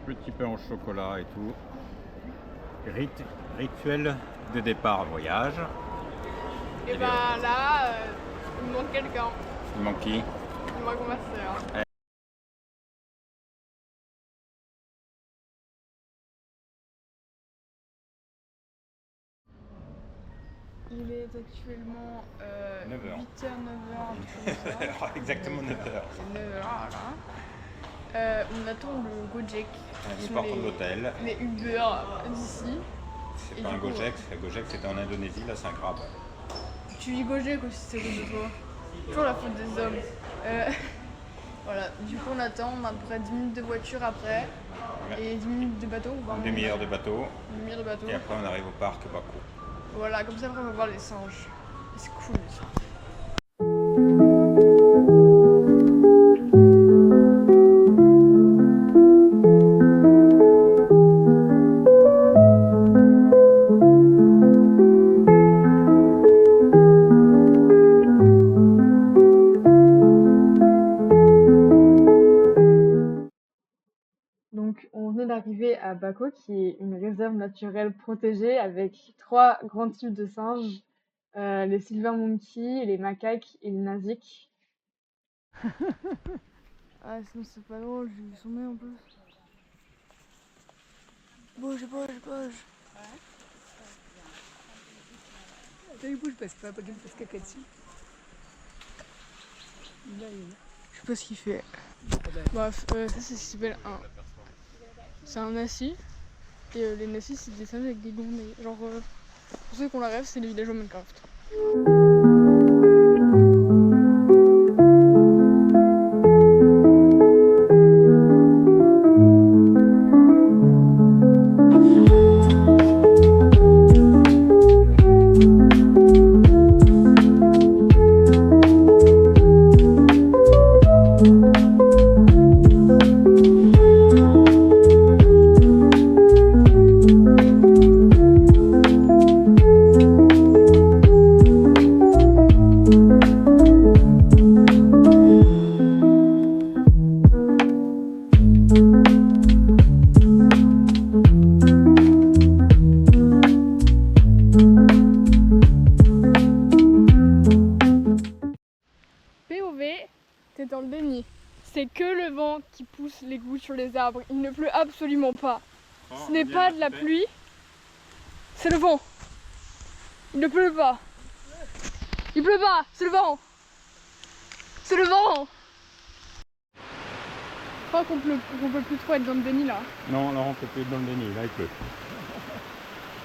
Petit pain au chocolat et tout. Rituel de départ voyage. Et bah là, il me manque quelqu'un. Il manque qui? Il manque ma soeur. Il est actuellement 8h, 9h. Exactement 9h. C'est 9h là. On attend le Gojek. Nous partons de l'hôtel. Les Uber d'ici. C'est pas un Gojek, le Gojek c'était en Indonésie, là c'est un crabe. Tu dis Gojek aussi, c'est cause de toi. Toujours la faute des hommes. Voilà, du coup on attend, on a à peu près 10 minutes de voiture après. Ouais. Et 10 minutes de bateau. Une demi-heure de bateau. Une demi-heure de bateau. Et après on arrive au parc Bakou. Voilà, comme ça après on va voir les singes. Et c'est cool les singes. Donc, on venait d'arriver à Bako, qui est une réserve naturelle protégée avec 3 grands types de singes, les silver monkeys, les macaques et les nasiks. Ah, sinon c'est pas drôle, j'ai vu son nez en plus. Bouge. Ouais. Il bouge parce qu'il passe caca dessus. Je sais pas ce qu'il fait. Bref, ça c'est s'appelle un. C'est un nassi. Et les nassis c'est des singes avec des gonds. Genre, pour ceux qui ont la rêve, c'est les villageois Minecraft. T'es dans le déni. C'est que le vent qui pousse les gouttes sur les arbres. Il ne pleut absolument pas. Ce n'est pas de la pluie. C'est le vent. Il ne pleut pas. Il pleut pas. C'est le vent. C'est le vent. Je crois qu'on peut plus trop être dans le déni là. Non, là on peut plus être dans le déni, là il pleut.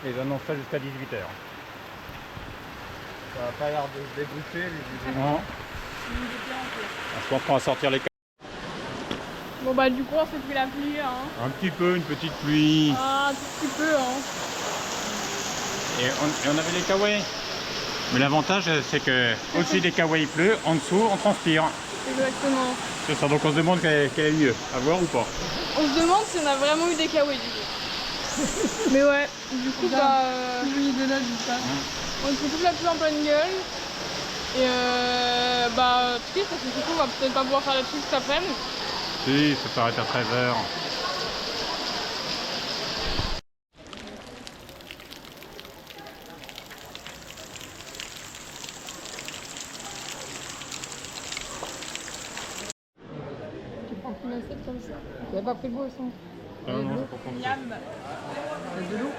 Et ils annoncent ça jusqu'à 18h. Ça va pas l'air de se déboucher les Non. Je pense qu'on va sortir les. Bon bah du coup on fait plus la pluie hein. Un petit peu, une petite pluie. Ah, un tout petit peu hein. Et on avait les kawaii. Mais l'avantage c'est que au-dessus des kawaii il pleut, en dessous on transpire. Exactement. C'est ça, donc on se demande quel est le mieux, à voir ou pas. On se demande si on a vraiment eu des kawaii du coup. Mais ouais, du coup bah... on se fait toute la pluie en pleine gueule. Et bah triste parce que du coup on va peut-être pas pouvoir faire la trucs cet après-midi. Si, ça s'arrête à 13h. Tu prends une assiette comme ça. Tu n'avais pas pris le boisson. Non, Miam. De l'eau.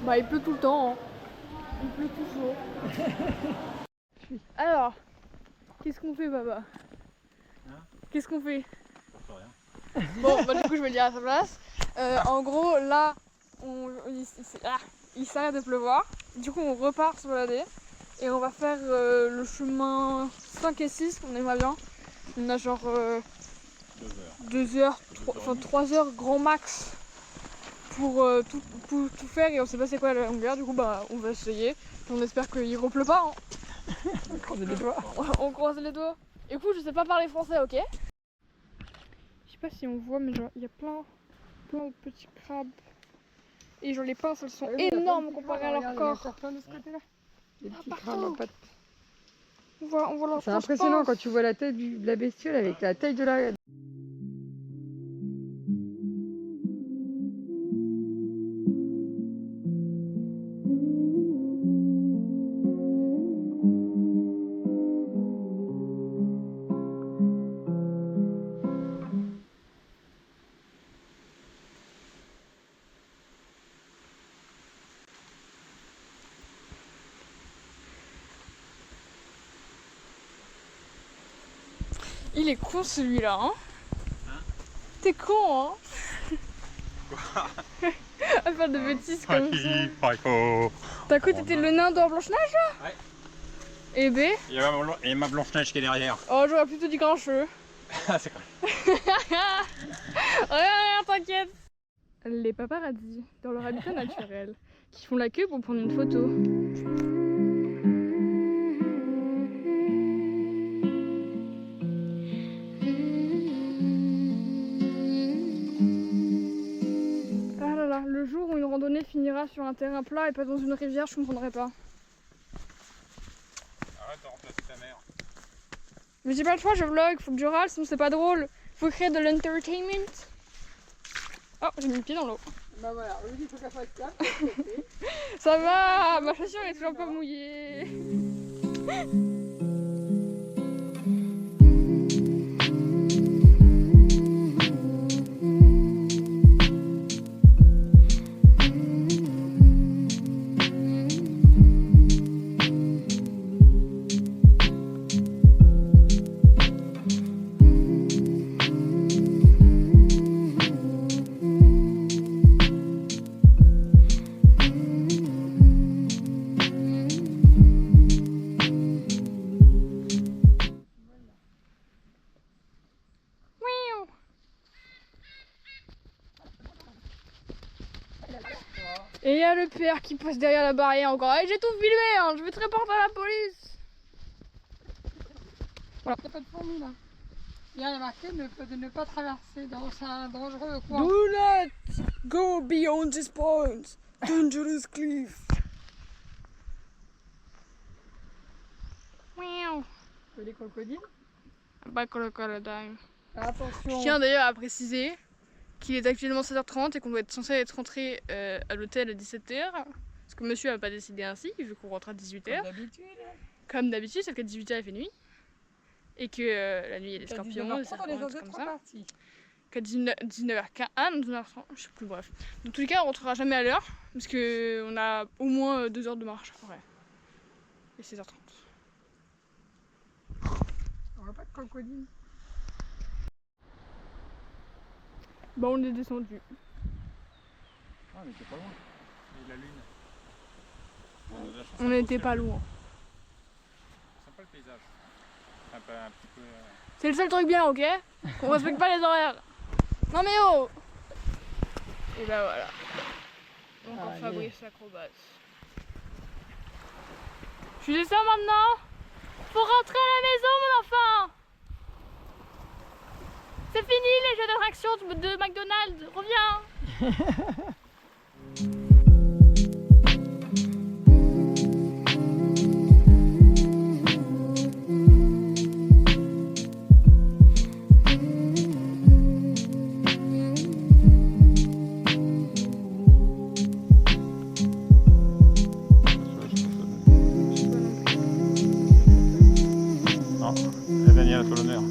Bah il pleut tout le temps. Hein. Il pleut toujours. Alors, qu'est-ce qu'on fait Baba? Qu'est-ce qu'on fait? Bon, bah du coup je vais le dire à sa place. En gros, là, il s'arrête de pleuvoir. Du coup, on repart se balader. Et on va faire le chemin 5 et 6, on aimerait bien. On a genre 2 heures, 3 heures grand max pour tout faire. Et on sait pas c'est quoi la longueur, du coup bah on va essayer. Et on espère qu'il repleut pas. Hein. On croise les doigts. On croise les doigts. Écoute, je sais pas parler français, ok? Je sais pas si on voit, mais genre il y a plein de petits crabes. Et genre les pinces elles sont énormes comparées à leur corps. De ce côté-là. Des petits partout. crabes à pattes. On voit leur C'est impressionnant quand tu vois la taille de la bestiole avec la taille de la... Il est con celui-là, hein. T'es con, hein. Quoi? À faire de bêtises comme ça. Paco. T'as cru que t'étais le nain de Blanche-Neige là? Ouais. Et B? Et ma Blanche-Neige qui est derrière. Oh, j'aurais plutôt dit Grincheux. Ah, c'est quoi? Rien, t'inquiète. Les paparazzis, dans leur habitat naturel, qui font la queue pour prendre une photo. Ah là là, le jour où une randonnée finira sur un terrain plat et pas dans une rivière, je comprendrai pas. Arrête de remplacer ta mère. Mais j'ai pas le choix, je vlog, faut que je râle, sinon c'est pas drôle. Faut créer de l'entertainment. Oh, j'ai mis le pied dans l'eau. Bah voilà, on lui dit qu'il faut qu'elle fasse ça. Ça va, ma chaussure est toujours pas mouillée. Et il y a le père qui passe derrière la barrière encore. Hey, j'ai tout filmé, hein, je vais te reporter à la police. Il n'y a pas de fourmis là. Il y a marqué de ne pas traverser dans un dangereux coin. Do not go beyond this point. Dangerous cliff. Miaou. Les crocodiles. Pas crocodile. Attention. Je tiens d'ailleurs à préciser qu'il est actuellement 7h30 et qu'on doit être censé être rentré à l'hôtel à 17h. Parce que monsieur n'a pas décidé ainsi, vu qu'on rentre à 18h. Comme d'habitude, sauf qu'à 18h il fait nuit. Et que la nuit il y a des scorpions, des serpents, des trucs comme ça. Qu'à 19h15, ah non, 19h30, je sais plus, bref. Dans tous les cas, on rentrera jamais à l'heure, parce qu'on a au moins 2 heures de marche après. Et 16h30. On voit pas de crocodile. Bah on est descendu. Ah, on était pas loin. Et la lune. On n'était pas loin. Sympa le paysage. Un petit peu. C'est le seul truc bien, ok? Qu'on respecte pas les horaires. Non mais oh! Et bah voilà. Encore Fabrice l'acrobate. Je descends maintenant. Faut rentrer à la maison, mon enfant. C'est fini les jeux d'attraction de McDonald's. Reviens. Non, la Danielle a tout l'honneur.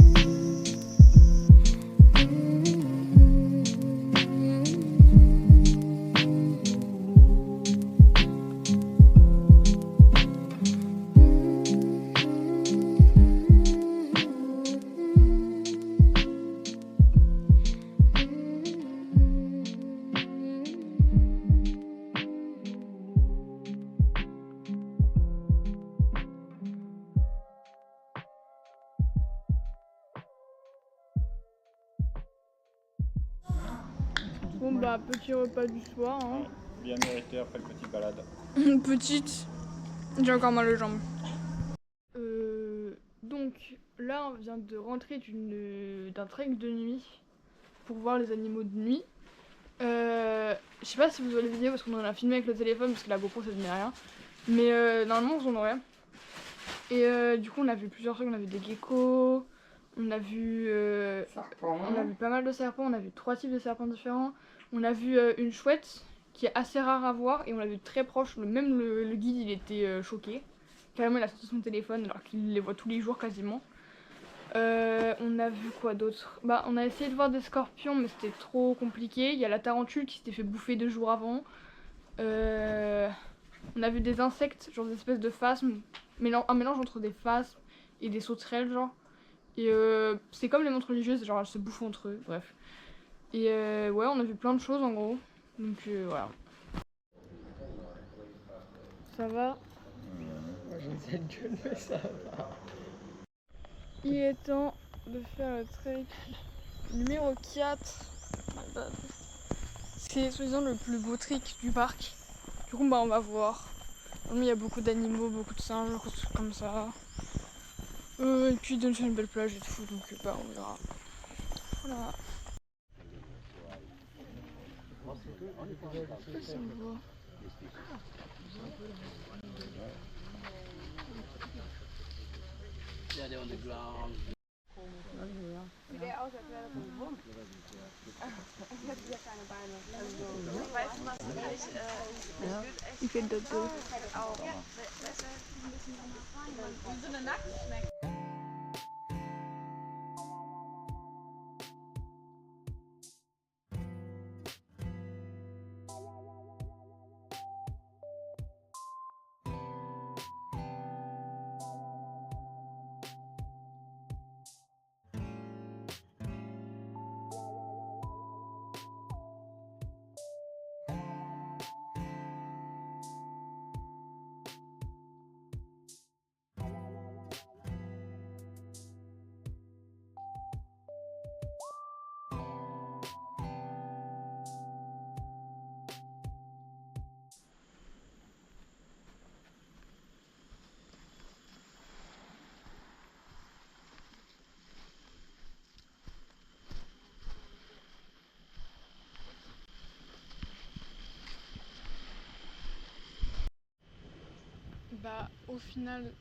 Bon bah petit repas du soir. Hein. Bien mérité après le petit balade. Petite. J'ai encore mal aux jambes. Donc là on vient de rentrer d'un trek de nuit pour voir les animaux de nuit. Je sais pas si vous avez les vidéos parce qu'on en a filmé avec le téléphone parce que la GoPro ça donnait rien. Mais normalement on en aurait. Et du coup on a vu plusieurs trucs, on a vu des geckos, on a vu pas mal de serpents, on a vu 3 types de serpents différents. On a vu une chouette qui est assez rare à voir et on l'a vu très proche, même le guide il était choqué. Carrément il a sorti son téléphone alors qu'il les voit tous les jours quasiment. On a vu quoi d'autre? Bah on a essayé de voir des scorpions mais c'était trop compliqué. Il y a la tarentule qui s'était fait bouffer 2 jours avant. On a vu des insectes, genre des espèces de phasmes, un mélange entre des phasmes et des sauterelles genre. Et c'est comme les montres religieuses, genre elles se bouffent entre eux, bref. Et ouais, on a vu plein de choses en gros. Donc voilà. Ça va? Moi j'ai une sale gueule, mais ça va. Il est temps de faire le trek numéro 4. C'est soi-disant le plus beau trek du parc. Du coup, bah on va voir. Il y a beaucoup d'animaux, beaucoup de singes, beaucoup de trucs comme ça. Et puis donne une belle plage et tout, donc bah on verra. Voilà. Je sais pas si on voit. Il fait dodo. Bah au final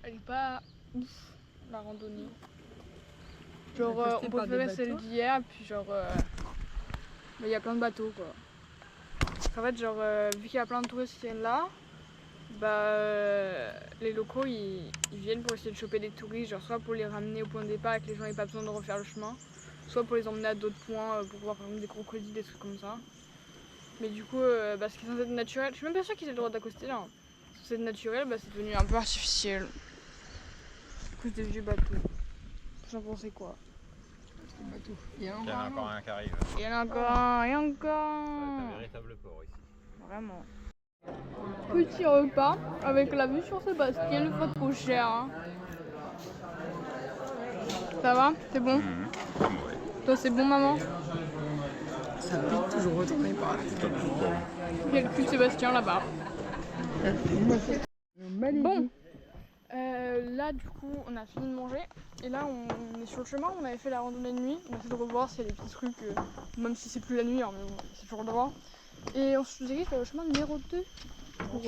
elle est pas ouf la randonnée. Genre on préférait celle d'hier puis genre il y a plein de bateaux quoi. En fait genre vu qu'il y a plein de touristes qui viennent là, bah les locaux ils viennent pour essayer de choper des touristes, genre soit pour les ramener au point de départ et que les gens n'aient pas besoin de refaire le chemin, soit pour les emmener à d'autres points pour voir par exemple des crocodiles, des trucs comme ça. Mais du coup bah, ce qui est censé être naturel, je suis même pas sûre qu'ils aient le droit d'accoster là. C'est naturel, bah c'est devenu un peu artificiel. À cause des vieux bateaux. Vous en pensez quoi? Il y en a encore un qui arrive. Il y en a encore un, et encore. Ça va être un véritable port ici. Vraiment. Petit repas avec la vue sur Sébastien, le fois trop cher. Hein. Ça va? C'est bon? Ouais. Toi c'est bon maman? Ça pique toujours autant mais pas. Il y a le cul de Sébastien là-bas. Bon, là du coup on a fini de manger et là on est sur le chemin, on avait fait la randonnée de nuit, on essaie de revoir s'il y a des petits trucs, même si c'est plus la nuit, hein, mais bon, c'est toujours le droit. Et on se dirige vers le chemin numéro 2 pour...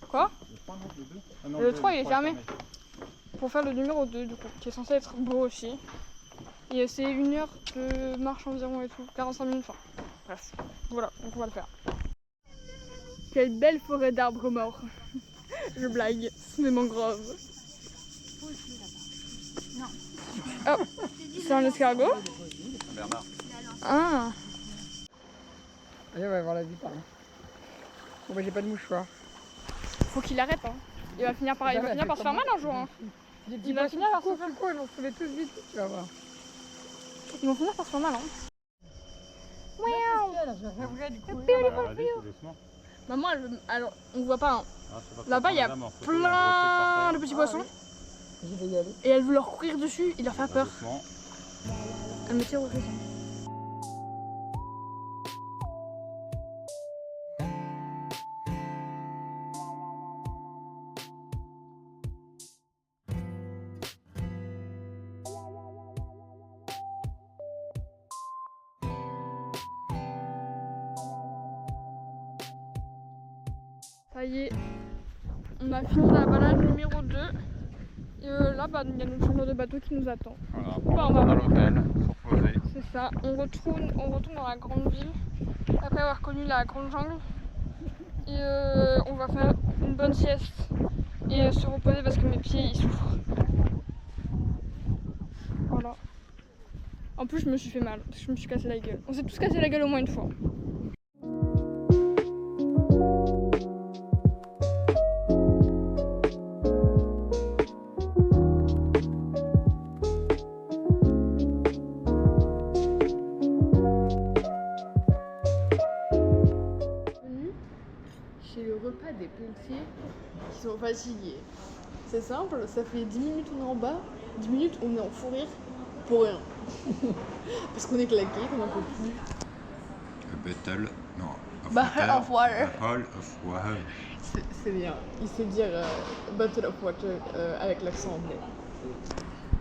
Quoi? Le 3 il est fermé. Pour faire le numéro 2 du coup, qui est censé être beau aussi. Et c'est 1 heure de marche environ et tout, 45 minutes, enfin bref, voilà, donc on va le faire. Quelle belle forêt d'arbres morts. Je blague, c'est des mangroves. Oh, c'est un escargot? Bernard. Ah. Allez, on va voir la vue par là. Bon bah j'ai pas de mouchoir. Faut qu'il arrête hein. Il va finir par se faire mal un jour hein. Il va finir par se faire quoi? Ils vont se trouver tous vite, tu vas voir. Ils vont finir par se faire mal hein. Maman, alors on voit pas hein. Là-bas il y a plein de petits poissons. Je vais y aller. Et elle veut leur courir dessus, il leur fait peur. Elle me tire au raisin. Ça y est, on a fini la balade numéro 2. Et là, bah, il y a notre chambre de bateau qui nous attend. Voilà, on va à l'hôtel, se reposer. C'est ça, on retourne dans la grande ville, après avoir connu la grande jungle. Et on va faire une bonne sieste et se reposer parce que mes pieds ils souffrent. Voilà. En plus, je me suis fait mal, parce que je me suis cassé la gueule. On s'est tous cassé la gueule au moins une fois. entier qui sont fatigués. C'est simple, ça fait 10 minutes on est en bas, 10 minutes on est en fou rire pour rien. Parce qu'on est claqué, qu'on n'en peut plus. A battle, non. Battle of water. Battle of water. C'est bien, il sait dire Battle of Water avec l'accent anglais.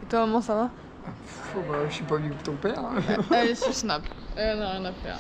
Et toi maman ça va? Je suis pas venu que ton père. Allez sur Snap, on a rien à faire.